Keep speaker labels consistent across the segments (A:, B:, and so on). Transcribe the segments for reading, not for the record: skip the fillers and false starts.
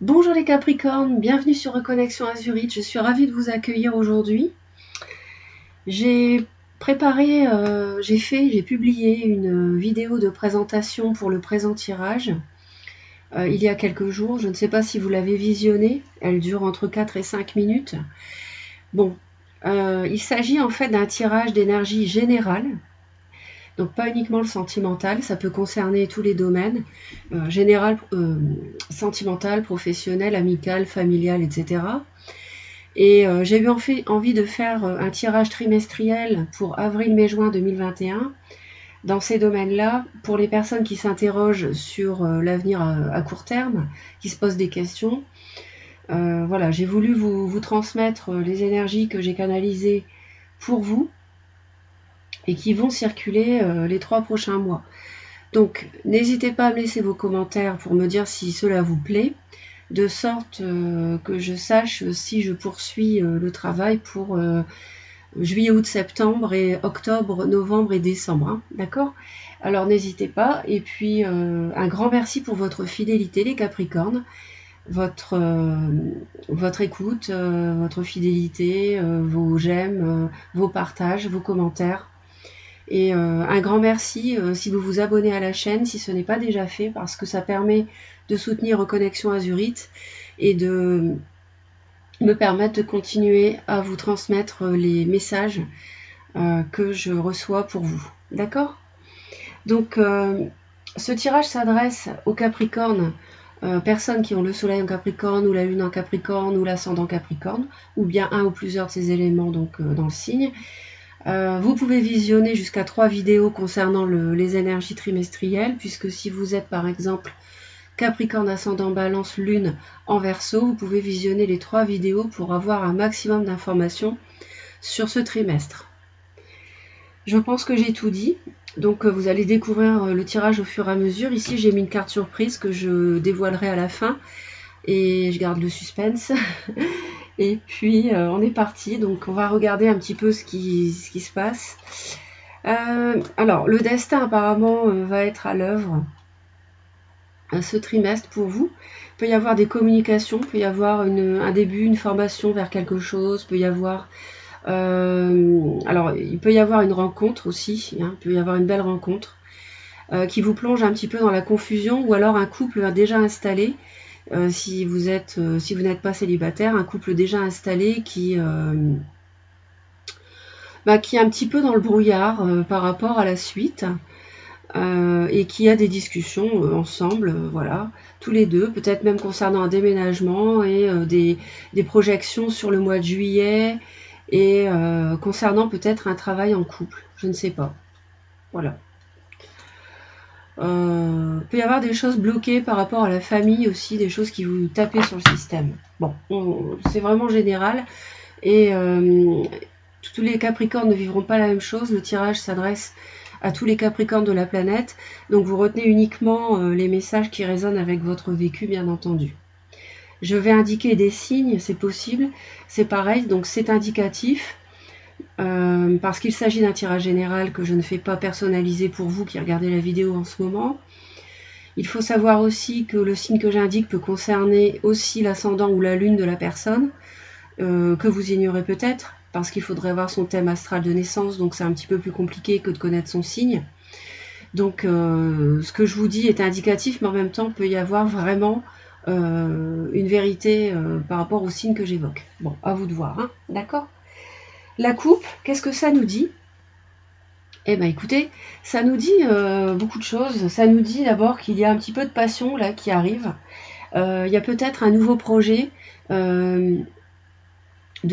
A: Bonjour les Capricornes, bienvenue sur Reconnexion Azurite. Je suis ravie de vous accueillir aujourd'hui. J'ai j'ai publié une vidéo de présentation pour le présent tirage il y a quelques jours. Je ne sais pas si vous l'avez visionnée, elle dure entre 4 et 5 minutes. Bon, il s'agit en fait d'un tirage d'énergie générale. Donc pas uniquement le sentimental, ça peut concerner tous les domaines, général, sentimental, professionnel, amical, familial, etc. Et j'ai eu envie de faire un tirage trimestriel pour avril, mai, juin 2021 dans ces domaines-là, pour les personnes qui s'interrogent sur l'avenir à court terme, qui se posent des questions. Voilà, j'ai voulu vous transmettre les énergies que j'ai canalisées pour vous et qui vont circuler les 3 prochains mois. Donc, n'hésitez pas à me laisser vos commentaires pour me dire si cela vous plaît, de sorte que je sache si je poursuis le travail pour juillet, août, septembre et octobre, novembre et décembre. Hein, d'accord? Alors n'hésitez pas. Et puis un grand merci pour votre fidélité, les Capricornes, votre écoute, votre fidélité, vos j'aime, vos partages, vos commentaires. Et un grand merci si vous vous abonnez à la chaîne, si ce n'est pas déjà fait, parce que ça permet de soutenir Reconnexion Azurite et de me permettre de continuer à vous transmettre les messages que je reçois pour vous. D'accord? Donc, ce tirage s'adresse aux Capricornes, personnes qui ont le soleil en Capricorne, ou la lune en Capricorne, ou l'ascendant Capricorne, ou bien un ou plusieurs de ces éléments donc, dans le signe. Vous pouvez visionner jusqu'à 3 vidéos concernant les énergies trimestrielles, puisque si vous êtes par exemple Capricorne, ascendant, balance, lune en Verseau, vous pouvez visionner les 3 vidéos pour avoir un maximum d'informations sur ce trimestre. Je pense que j'ai tout dit, donc vous allez découvrir le tirage au fur et à mesure. Ici j'ai mis une carte surprise que je dévoilerai à la fin, et je garde le suspense. Et puis on est parti, donc on va regarder un petit peu ce qui se passe. Alors le destin apparemment va être à l'œuvre ce trimestre pour vous. Il peut y avoir des communications, il peut y avoir un début, une formation vers quelque chose, il peut y avoir alors il peut y avoir une rencontre aussi, hein, il peut y avoir une belle rencontre qui vous plonge un petit peu dans la confusion, ou alors un couple déjà installé. Si vous n'êtes pas célibataire, un couple déjà installé qui est un petit peu dans le brouillard par rapport à la suite, et qui a des discussions ensemble, voilà, tous les deux, peut-être même concernant un déménagement et des projections sur le mois de juillet, et concernant peut-être un travail en couple, je ne sais pas. Voilà. Peut y avoir des choses bloquées par rapport à la famille aussi, des choses qui vous tapent sur le système. Bon, c'est vraiment général, et tous les Capricornes ne vivront pas la même chose. Le tirage s'adresse à tous les Capricornes de la planète, donc vous retenez uniquement les messages qui résonnent avec votre vécu, bien entendu. Je vais indiquer des signes, c'est possible, c'est pareil, donc c'est indicatif. Parce qu'il s'agit d'un tirage général que je ne fais pas personnaliser pour vous qui regardez la vidéo en ce moment. Il faut savoir aussi que le signe que j'indique peut concerner aussi l'ascendant ou la lune de la personne, que vous ignorez peut-être, parce qu'il faudrait avoir son thème astral de naissance, donc c'est un petit peu plus compliqué que de connaître son signe. Donc ce que je vous dis est indicatif, mais en même temps, il peut y avoir vraiment une vérité par rapport au signe que j'évoque. Bon, à vous de voir, hein, d'accord ? La coupe, qu'est-ce que ça nous dit? Eh bien écoutez, ça nous dit beaucoup de choses. Ça nous dit d'abord qu'il y a un petit peu de passion là qui arrive. Il y a peut-être un nouveau projet de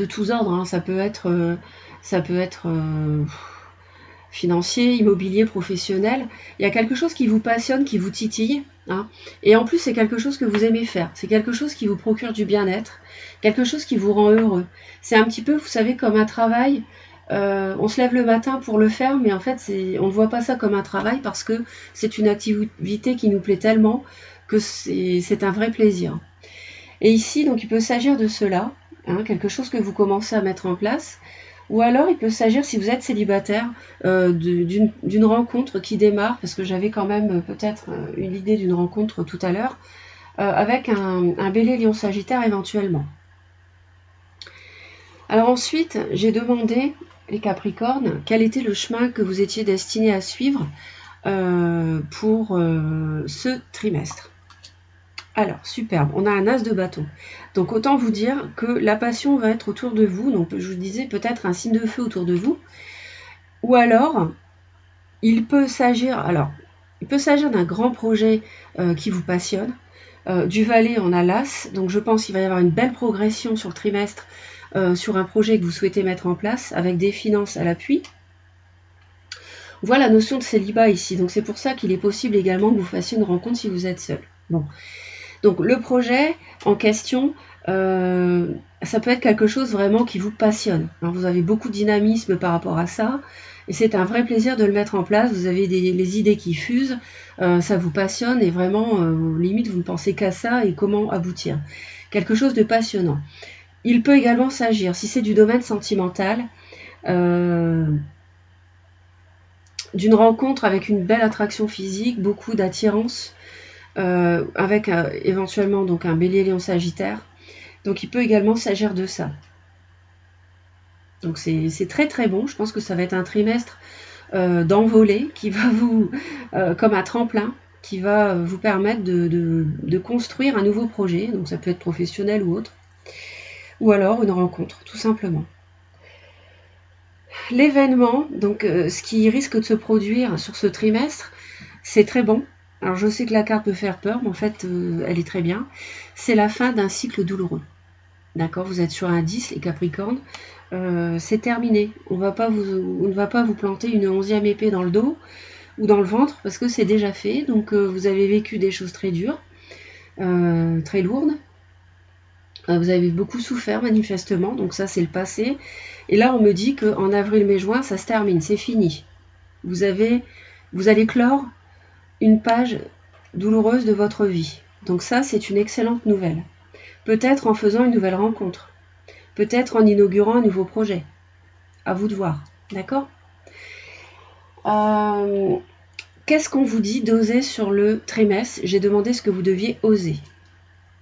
A: tous ordres, hein. Ça peut être financier, immobilier, professionnel. Il y a quelque chose qui vous passionne, qui vous titille, hein. Et en plus c'est quelque chose que vous aimez faire. C'est quelque chose qui vous procure du bien-être, quelque chose qui vous rend heureux. C'est un petit peu, vous savez, comme un travail. On se lève le matin pour le faire, mais en fait on ne voit pas ça comme un travail, parce que c'est une activité qui nous plaît tellement que c'est un vrai plaisir. Et ici, donc, il peut s'agir de cela, hein, quelque chose que vous commencez à mettre en place, ou alors il peut s'agir, si vous êtes célibataire, d'une rencontre qui démarre, parce que j'avais quand même peut-être une idée d'une rencontre tout à l'heure, avec un bélier lion sagittaire éventuellement. Alors ensuite, j'ai demandé, les Capricornes, quel était le chemin que vous étiez destinés à suivre pour ce trimestre. Alors, superbe, on a un as de bâton. Donc autant vous dire que la passion va être autour de vous, donc je vous disais peut-être un signe de feu autour de vous, ou alors il peut s'agir d'un grand projet qui vous passionne. Du valet, on a l'as, donc je pense qu'il va y avoir une belle progression sur le trimestre sur un projet que vous souhaitez mettre en place avec des finances à l'appui. On voit la notion de célibat ici, donc c'est pour ça qu'il est possible également que vous fassiez une rencontre si vous êtes seul. Bon. Donc le projet en question, ça peut être quelque chose vraiment qui vous passionne. Alors, vous avez beaucoup de dynamisme par rapport à ça, et c'est un vrai plaisir de le mettre en place. Vous avez les idées qui fusent, ça vous passionne, et vraiment, limite, vous ne pensez qu'à ça et comment aboutir. Quelque chose de passionnant. Il peut également s'agir, si c'est du domaine sentimental, d'une rencontre avec une belle attraction physique, beaucoup d'attirance, avec éventuellement donc un bélier lion sagittaire. Donc il peut également s'agir de ça. Donc c'est très très bon. Je pense que ça va être un trimestre d'envolée qui va vous, comme un tremplin, qui va vous permettre de construire un nouveau projet. Donc ça peut être professionnel ou autre. Ou alors une rencontre, tout simplement. L'événement, donc ce qui risque de se produire sur ce trimestre, c'est très bon. Alors je sais que la carte peut faire peur, mais en fait elle est très bien. C'est la fin d'un cycle douloureux. D'accord, vous êtes sur un 10, les Capricornes. C'est terminé. On ne va pas vous planter une 11e épée dans le dos ou dans le ventre parce que c'est déjà fait. Donc vous avez vécu des choses très dures, très lourdes. Vous avez beaucoup souffert manifestement, donc ça c'est le passé. Et là on me dit qu'en avril, mai, juin, ça se termine, c'est fini. Vous allez clore une page douloureuse de votre vie. Donc ça c'est une excellente nouvelle. Peut-être en faisant une nouvelle rencontre. Peut-être en inaugurant un nouveau projet. À vous de voir. D'accord ? Qu'est-ce qu'on vous dit d'oser sur le trimestre ? J'ai demandé ce que vous deviez oser.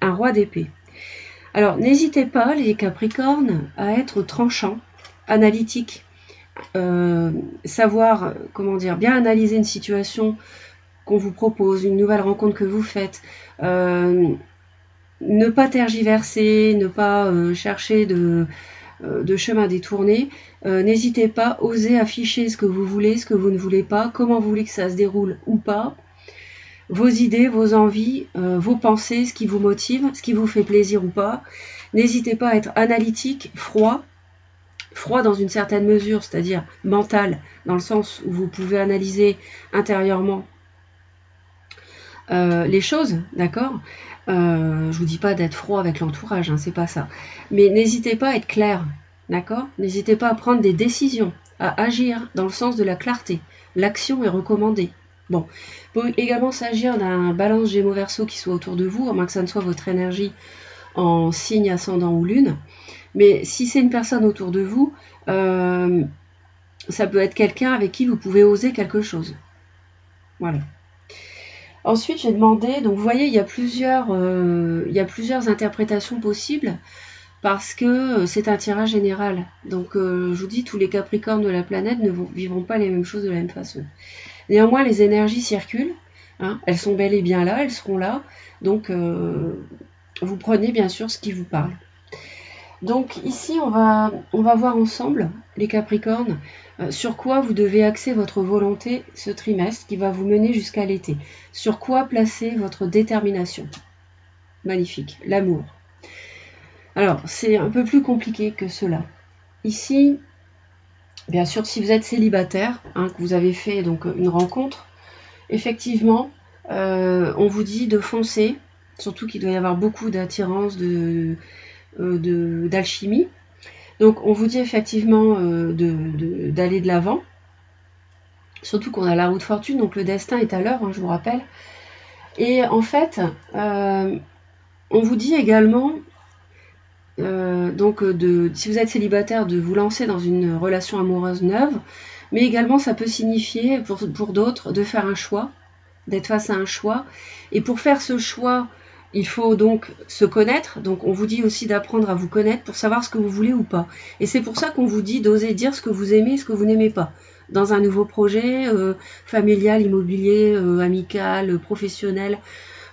A: Un roi d'épée. Alors, n'hésitez pas, les Capricornes, à être tranchant, analytique, savoir, bien analyser une situation qu'on vous propose, une nouvelle rencontre que vous faites, ne pas tergiverser, ne pas chercher de chemin détourné. N'hésitez pas, osez afficher ce que vous voulez, ce que vous ne voulez pas, comment vous voulez que ça se déroule ou pas. Vos idées, vos envies, vos pensées, ce qui vous motive, ce qui vous fait plaisir ou pas. N'hésitez pas à être analytique, froid dans une certaine mesure, c'est-à-dire mental, dans le sens où vous pouvez analyser intérieurement les choses, d'accord ? Je vous dis pas d'être froid avec l'entourage, hein, c'est pas ça. Mais n'hésitez pas à être clair, d'accord ? N'hésitez pas à prendre des décisions, à agir dans le sens de la clarté. L'action est recommandée. Bon, il peut également s'agir d'un balance Gémeaux-Verseau qui soit autour de vous, à moins que ça ne soit votre énergie en signe ascendant ou lune. Mais si c'est une personne autour de vous, ça peut être quelqu'un avec qui vous pouvez oser quelque chose. Voilà. Ensuite, j'ai demandé, donc vous voyez, il y a plusieurs interprétations possibles parce que c'est un tirage général. Donc, je vous dis, tous les Capricornes de la planète ne vivront pas les mêmes choses de la même façon. Néanmoins, les énergies circulent, hein, elles sont bel et bien là, elles seront là. Donc, vous prenez bien sûr ce qui vous parle. Donc ici, on va voir ensemble, les Capricornes, sur quoi vous devez axer votre volonté ce trimestre qui va vous mener jusqu'à l'été. Sur quoi placer votre détermination. Magnifique, l'amour. Alors, c'est un peu plus compliqué que cela. Ici, bien sûr, si vous êtes célibataire, hein, que vous avez fait donc une rencontre, effectivement, on vous dit de foncer, surtout qu'il doit y avoir beaucoup d'attirance, d'alchimie. Donc on vous dit effectivement d'aller de l'avant, surtout qu'on a la roue de fortune, donc le destin est à l'heure, hein, je vous rappelle. Et en fait, on vous dit également, si vous êtes célibataire, de vous lancer dans une relation amoureuse neuve, mais également ça peut signifier pour d'autres de faire un choix, d'être face à un choix, et pour faire ce choix, il faut donc se connaître. Donc on vous dit aussi d'apprendre à vous connaître pour savoir ce que vous voulez ou pas. Et c'est pour ça qu'on vous dit d'oser dire ce que vous aimez et ce que vous n'aimez pas. Dans un nouveau projet, familial, immobilier, amical, professionnel,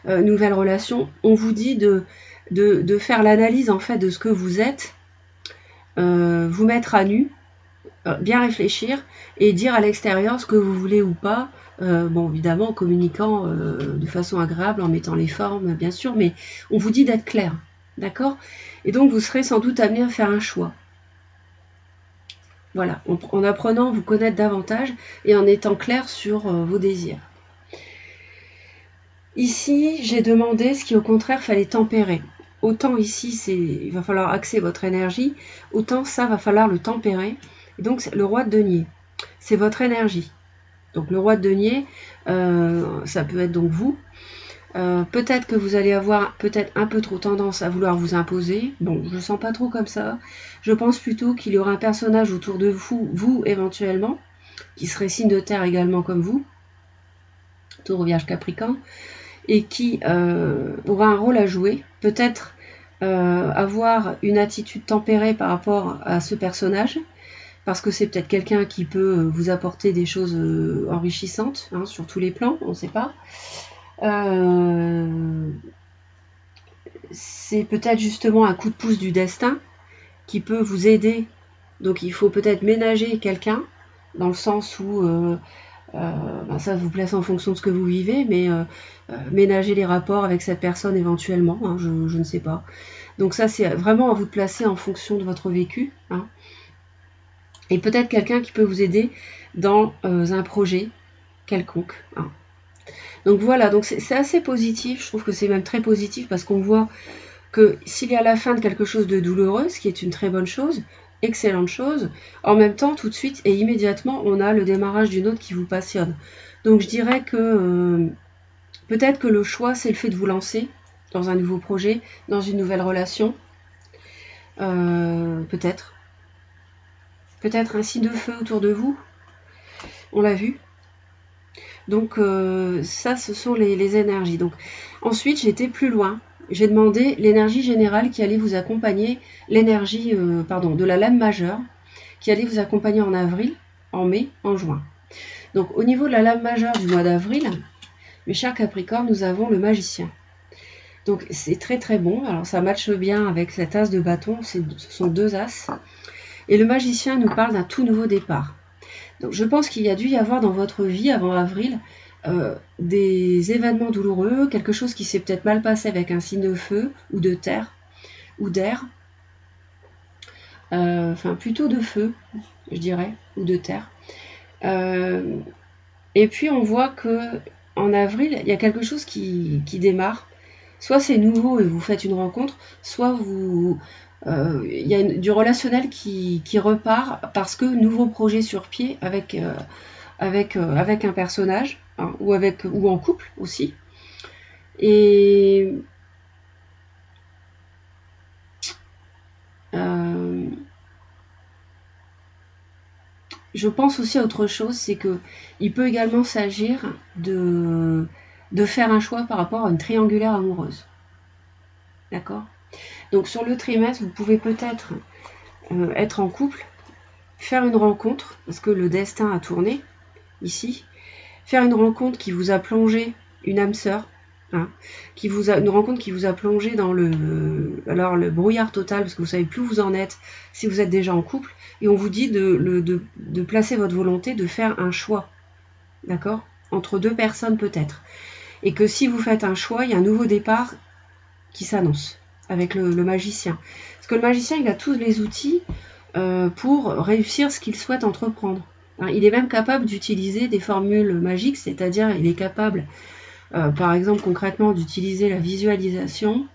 A: nouvelle relation, on vous dit de faire l'analyse en fait de ce que vous êtes, vous mettre à nu, bien réfléchir et dire à l'extérieur ce que vous voulez ou pas. Bon, évidemment, en communiquant de façon agréable, en mettant les formes, bien sûr, mais on vous dit d'être clair, d'accord? Et donc, vous serez sans doute amené à faire un choix. Voilà, en apprenant à vous connaître davantage et en étant clair sur vos désirs. Ici, j'ai demandé ce qui, au contraire, fallait tempérer. Autant ici, il va falloir axer votre énergie, autant ça va falloir le tempérer. Et donc, le roi de denier, c'est votre énergie. Donc, le roi de denier, ça peut être donc vous. Peut-être que vous allez avoir peut-être un peu trop tendance à vouloir vous imposer. Bon, je ne sens pas trop comme ça. Je pense plutôt qu'il y aura un personnage autour de vous éventuellement, qui serait signe de terre également comme vous, Taureau, Vierge, Capricorne, et qui aura un rôle à jouer. Peut-être avoir une attitude tempérée par rapport à ce personnage, parce que c'est peut-être quelqu'un qui peut vous apporter des choses enrichissantes, hein, sur tous les plans, on ne sait pas. C'est peut-être justement un coup de pouce du destin qui peut vous aider. Donc il faut peut-être ménager quelqu'un, dans le sens où ça vous place en fonction de ce que vous vivez, mais ménager les rapports avec cette personne éventuellement, hein, je ne sais pas. Donc ça, c'est vraiment à vous de placer en fonction de votre vécu, hein. Et peut-être quelqu'un qui peut vous aider dans un projet quelconque, hein. Donc voilà, donc c'est assez positif, je trouve que c'est même très positif, parce qu'on voit que s'il y a la fin de quelque chose de douloureux, ce qui est une très bonne chose, excellente chose, en même temps, tout de suite et immédiatement, on a le démarrage d'une autre qui vous passionne. Donc je dirais que peut-être que le choix, c'est le fait de vous lancer dans un nouveau projet, dans une nouvelle relation, peut-être un signe de feu autour de vous, on l'a vu. Donc ça, ce sont les énergies. Donc ensuite, j'ai été plus loin. J'ai demandé l'énergie générale qui allait vous accompagner, l'énergie de la lame majeure, qui allait vous accompagner en avril, en mai, en juin. Donc au niveau de la lame majeure du mois d'avril, mes chers Capricornes, nous avons le magicien. Donc c'est très très bon. Alors ça matche bien avec cet as de bâton, ce sont deux as. Et le magicien nous parle d'un tout nouveau départ. Donc je pense qu'il y a dû y avoir dans votre vie avant avril des événements douloureux, quelque chose qui s'est peut-être mal passé avec un signe de feu ou de terre ou d'air, enfin plutôt de feu, je dirais, ou de terre. Et puis on voit que en avril, il y a quelque chose qui démarre. Soit c'est nouveau et vous faites une rencontre, soit il y a du relationnel qui repart parce que nouveau projet sur pied avec un personnage, hein, ou en couple aussi. Et je pense aussi à autre chose, c'est que il peut également s'agir de faire un choix par rapport à une triangulaire amoureuse. D'accord ? Donc sur le trimestre, vous pouvez peut-être être en couple, faire une rencontre, parce que le destin a tourné ici, faire une rencontre qui vous a plongé, une âme sœur, hein, une rencontre qui vous a plongé dans le brouillard total, parce que vous savez plus où vous en êtes si vous êtes déjà en couple, et on vous dit de placer votre volonté, de faire un choix, d'accord, entre deux personnes peut-être, et que si vous faites un choix, il y a un nouveau départ qui s'annonce avec le magicien, parce que le magicien, il a tous les outils pour réussir ce qu'il souhaite entreprendre. Il est même capable d'utiliser des formules magiques, c'est-à-dire il est capable, par exemple concrètement, d'utiliser la visualisation.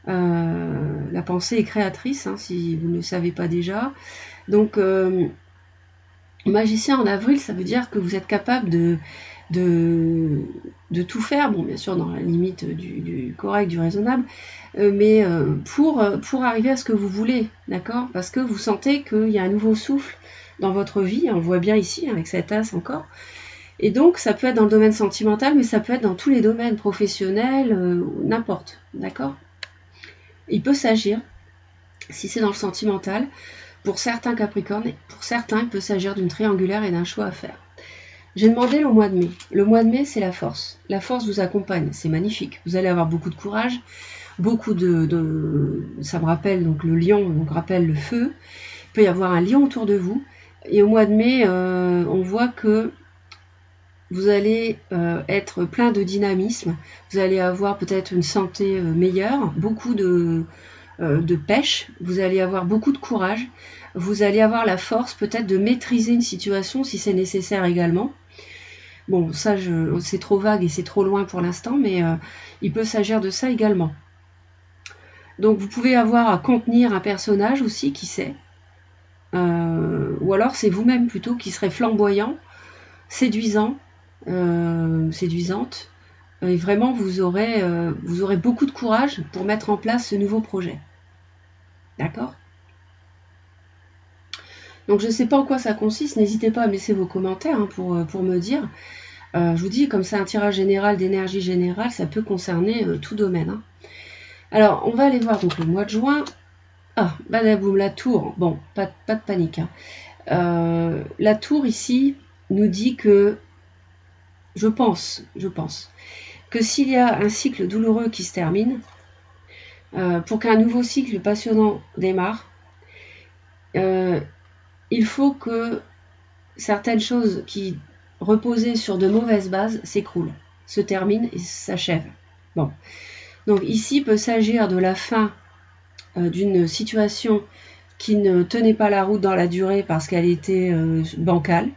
A: La pensée est créatrice, hein, si vous ne le savez pas déjà. Donc, magicien en avril, ça veut dire que vous êtes capable de tout faire, bon, bien sûr dans la limite du correct, du raisonnable, mais pour arriver à ce que vous voulez, d'accord ? Parce que vous sentez qu'il y a un nouveau souffle dans votre vie, on le voit bien ici avec cet as encore, Et donc, ça peut être dans le domaine sentimental, mais ça peut être dans tous les domaines professionnels, n'importe, d'accord? Il peut s'agir, si c'est dans le sentimental, pour certains Capricornes, pour certains, il peut s'agir d'une triangulaire et d'un choix à faire. J'ai demandé le mois de mai. Le mois de mai, c'est la force. La force vous accompagne, c'est magnifique. Vous allez avoir beaucoup de courage, beaucoup ça me rappelle donc le lion, donc rappelle le feu. Il peut y avoir un lion autour de vous. Et au mois de mai, on voit que vous allez être plein de dynamisme. Vous allez avoir peut-être une santé meilleure, beaucoup de pêche. Vous allez avoir beaucoup de courage. Vous allez avoir la force peut-être de maîtriser une situation si c'est nécessaire également. Bon, ça, c'est trop vague et c'est trop loin pour l'instant, mais il peut s'agir de ça également. Donc, vous pouvez avoir à contenir un personnage aussi, qui sait. Ou alors, c'est vous-même plutôt qui serez flamboyant, séduisant, séduisante. Et vraiment, vous aurez beaucoup de courage pour mettre en place ce nouveau projet. D'accord ? Donc, je ne sais pas en quoi ça consiste. N'hésitez pas à me laisser vos commentaires hein, pour me dire. Je vous dis, comme c'est un tirage général d'énergie générale, ça peut concerner tout domaine. Hein. Alors, on va aller voir donc le mois de juin. Ah, badaboum, la tour. Bon, pas de panique. Hein. La tour ici nous dit que, je pense, que s'il y a un cycle douloureux qui se termine, pour qu'un nouveau cycle passionnant démarre, il faut que certaines choses qui reposaient sur de mauvaises bases s'écroulent, se terminent et s'achèvent. Bon. Donc ici peut s'agir de la fin d'une situation qui ne tenait pas la route dans la durée parce qu'elle était bancale.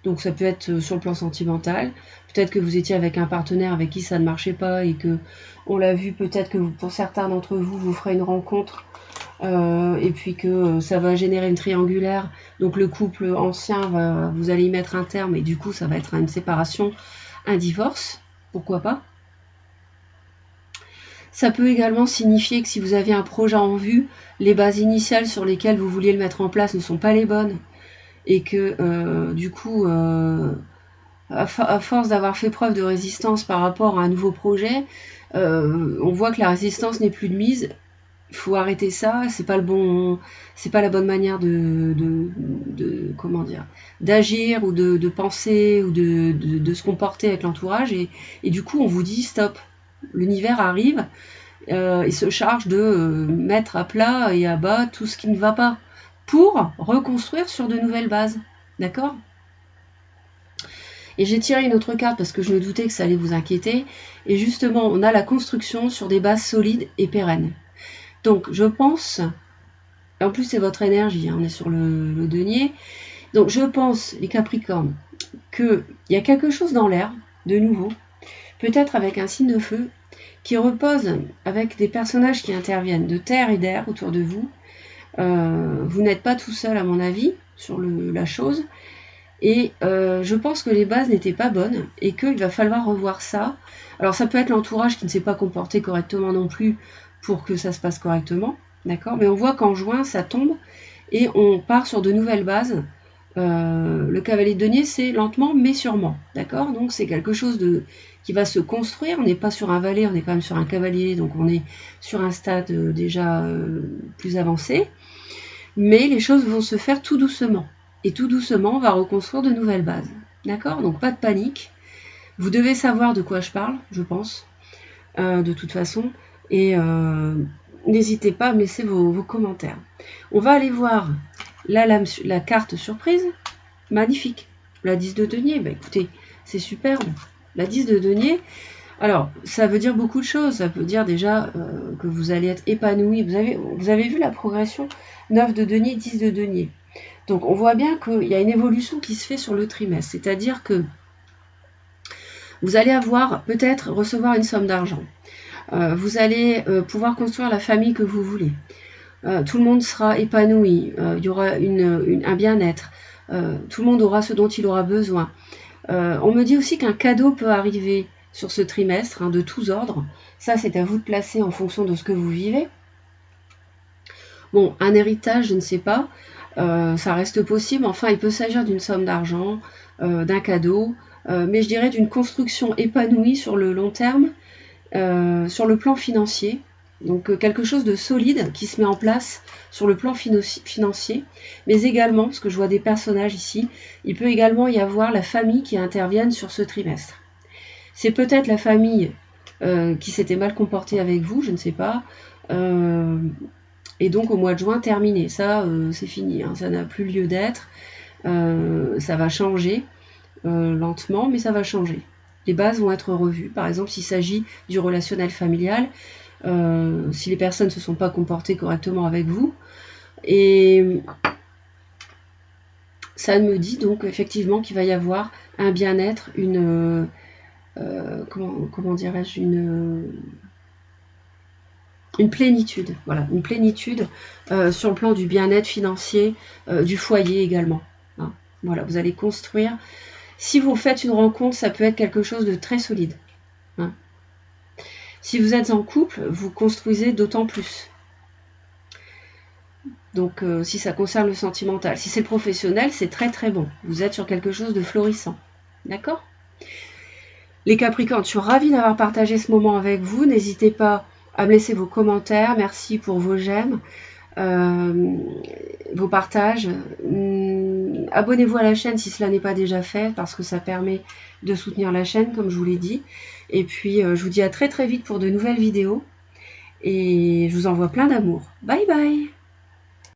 A: Donc ça peut être sur le plan sentimental. Peut-être que vous étiez avec un partenaire avec qui ça ne marchait pas et que, on l'a vu, peut-être que pour certains d'entre vous, vous ferez une rencontre et puis que ça va générer une triangulaire. Donc le couple ancien, vous allez y mettre un terme et du coup ça va être une séparation, un divorce. Pourquoi pas ? Ça peut également signifier que si vous avez un projet en vue, les bases initiales sur lesquelles vous vouliez le mettre en place ne sont pas les bonnes et que du coup, à force d'avoir fait preuve de résistance par rapport à un nouveau projet, on voit que la résistance n'est plus de mise. Il faut arrêter ça, c'est pas la bonne manière comment dire, d'agir ou de penser ou de se comporter avec l'entourage et du coup on vous dit stop. L'univers arrive et se charge de mettre à plat et à bas tout ce qui ne va pas pour reconstruire sur de nouvelles bases. D'accord ? Et j'ai tiré une autre carte parce que je me doutais que ça allait vous inquiéter. Et justement, on a la construction sur des bases solides et pérennes. Donc, je pense, et en plus c'est votre énergie, hein, on est sur le denier. Donc, je pense, les Capricornes, qu'il y a quelque chose dans l'air, de nouveau, peut-être avec un signe de feu, qui repose avec des personnages qui interviennent de terre et d'air autour de vous. Vous n'êtes pas tout seul, à mon avis, sur la chose. Et je pense que les bases n'étaient pas bonnes et qu'il va falloir revoir ça. Alors, ça peut être l'entourage qui ne s'est pas comporté correctement non plus pour que ça se passe correctement. D'accord ? Mais on voit qu'en juin, ça tombe et on part sur de nouvelles bases. Le cavalier de denier, c'est lentement mais sûrement, d'accord ? Donc c'est quelque chose qui va se construire. On n'est pas sur un valet, on est quand même sur un cavalier, donc on est sur un stade déjà plus avancé. Mais les choses vont se faire tout doucement. Et tout doucement, on va reconstruire de nouvelles bases, d'accord ? Donc pas de panique. Vous devez savoir de quoi je parle, je pense, de toute façon. Et n'hésitez pas à me laisser vos commentaires. On va aller voir la carte surprise, magnifique. La 10 de denier, bah écoutez, c'est superbe. La 10 de denier, alors ça veut dire beaucoup de choses. Ça peut dire déjà que vous allez être épanoui. Vous avez vu la progression 9 de denier, 10 de denier. Donc on voit bien qu'il y a une évolution qui se fait sur le trimestre. C'est-à-dire que vous allez peut-être recevoir une somme d'argent. Vous allez pouvoir construire la famille que vous voulez. Tout le monde sera épanoui, il y aura un bien-être, tout le monde aura ce dont il aura besoin. On me dit aussi qu'un cadeau peut arriver sur ce trimestre, hein, de tous ordres. Ça, c'est à vous de placer en fonction de ce que vous vivez. Bon, un héritage, je ne sais pas, ça reste possible. Enfin, il peut s'agir d'une somme d'argent, d'un cadeau, mais je dirais d'une construction épanouie sur le long terme, sur le plan financier. Donc quelque chose de solide qui se met en place sur le plan financier, mais également, parce que je vois des personnages ici, il peut également y avoir la famille qui intervienne sur ce trimestre. C'est peut-être la famille qui s'était mal comportée avec vous, je ne sais pas, et donc au mois de juin terminé. Ça, c'est fini, hein, ça n'a plus lieu d'être, ça va changer lentement, mais ça va changer. Les bases vont être revues, par exemple s'il s'agit du relationnel familial, si les personnes ne se sont pas comportées correctement avec vous. Et ça me dit donc effectivement qu'il va y avoir un bien-être, une comment dirais-je, une plénitude, voilà, une plénitude sur le plan du bien-être financier, du foyer également. Hein. Voilà, vous allez construire. Si vous faites une rencontre, ça peut être quelque chose de très solide. Hein. Si vous êtes en couple, vous construisez d'autant plus. Donc, si ça concerne le sentimental. Si c'est le professionnel, c'est très très bon. Vous êtes sur quelque chose de florissant. D'accord ? Les Capricornes, je suis ravie d'avoir partagé ce moment avec vous. N'hésitez pas à me laisser vos commentaires. Merci pour vos j'aime, vos partages. Abonnez-vous à la chaîne si cela n'est pas déjà fait, parce que ça permet de soutenir la chaîne, comme je vous l'ai dit. Et puis, je vous dis à très très vite pour de nouvelles vidéos. Et je vous envoie plein d'amour. Bye bye!